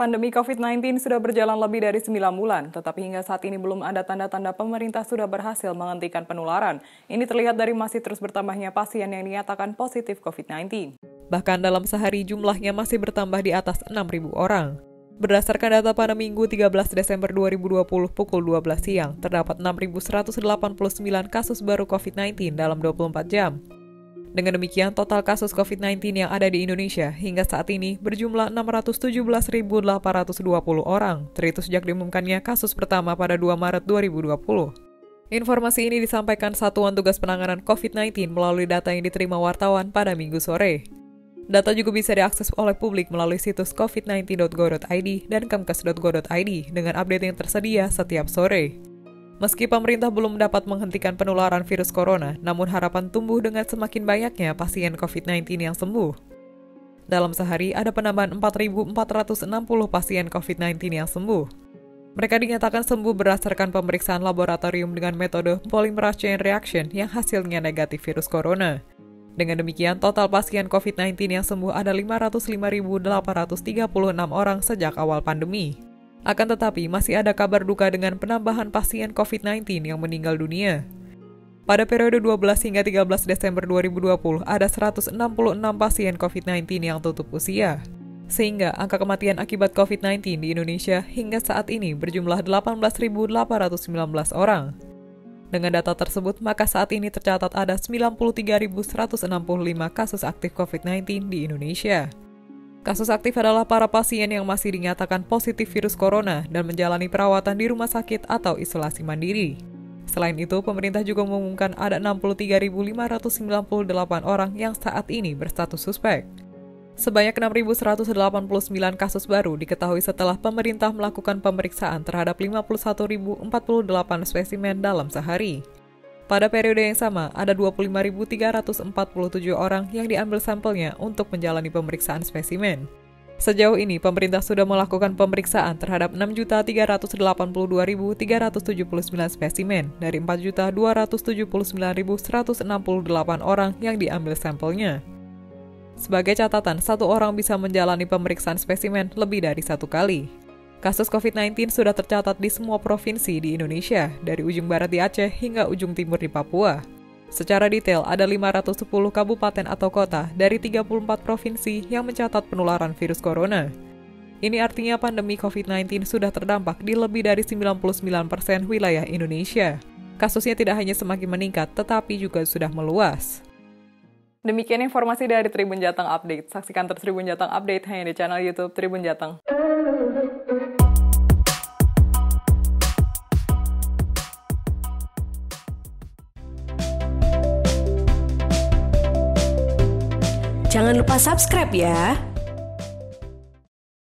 Pandemi COVID-19 sudah berjalan lebih dari 9 bulan, tetapi hingga saat ini belum ada tanda-tanda pemerintah sudah berhasil menghentikan penularan. Ini terlihat dari masih terus bertambahnya pasien yang dinyatakan positif COVID-19. Bahkan dalam sehari jumlahnya masih bertambah di atas 6.000 orang. Berdasarkan data pada Minggu 13 Desember 2020 pukul 12 siang, terdapat 6.189 kasus baru COVID-19 dalam 24 jam. Dengan demikian, total kasus COVID-19 yang ada di Indonesia hingga saat ini berjumlah 617.820 orang, terhitung sejak diumumkannya kasus pertama pada 2 Maret 2020. Informasi ini disampaikan Satuan Tugas Penanganan COVID-19 melalui data yang diterima wartawan pada Minggu sore. Data juga bisa diakses oleh publik melalui situs covid19.go.id dan kemkes.go.id dengan update yang tersedia setiap sore. Meski pemerintah belum dapat menghentikan penularan virus corona, namun harapan tumbuh dengan semakin banyaknya pasien COVID-19 yang sembuh. Dalam sehari, ada penambahan 4.460 pasien COVID-19 yang sembuh. Mereka dinyatakan sembuh berdasarkan pemeriksaan laboratorium dengan metode polymerase chain reaction yang hasilnya negatif virus corona. Dengan demikian, total pasien COVID-19 yang sembuh ada 505.836 orang sejak awal pandemi. Akan tetapi, masih ada kabar duka dengan penambahan pasien COVID-19 yang meninggal dunia. Pada periode 12 hingga 13 Desember 2020, ada 166 pasien COVID-19 yang tutup usia. Sehingga angka kematian akibat COVID-19 di Indonesia hingga saat ini berjumlah 18.819 orang. Dengan data tersebut, maka saat ini tercatat ada 93.165 kasus aktif COVID-19 di Indonesia. Kasus aktif adalah para pasien yang masih dinyatakan positif virus corona dan menjalani perawatan di rumah sakit atau isolasi mandiri. Selain itu, pemerintah juga mengumumkan ada 63.598 orang yang saat ini berstatus suspek. Sebanyak 6.189 kasus baru diketahui setelah pemerintah melakukan pemeriksaan terhadap 51.048 spesimen dalam sehari. Pada periode yang sama, ada 25.347 orang yang diambil sampelnya untuk menjalani pemeriksaan spesimen. Sejauh ini, pemerintah sudah melakukan pemeriksaan terhadap 6.382.379 spesimen dari 4.279.168 orang yang diambil sampelnya. Sebagai catatan, satu orang bisa menjalani pemeriksaan spesimen lebih dari satu kali. Kasus COVID-19 sudah tercatat di semua provinsi di Indonesia, dari ujung barat di Aceh hingga ujung timur di Papua. Secara detail, ada 510 kabupaten atau kota dari 34 provinsi yang mencatat penularan virus corona. Ini artinya pandemi COVID-19 sudah terdampak di lebih dari 99% wilayah Indonesia. Kasusnya tidak hanya semakin meningkat, tetapi juga sudah meluas. Demikian informasi dari Tribun Jateng Update. Saksikan terus Tribun Jateng Update hanya di channel YouTube Tribun Jateng. Jangan lupa subscribe ya.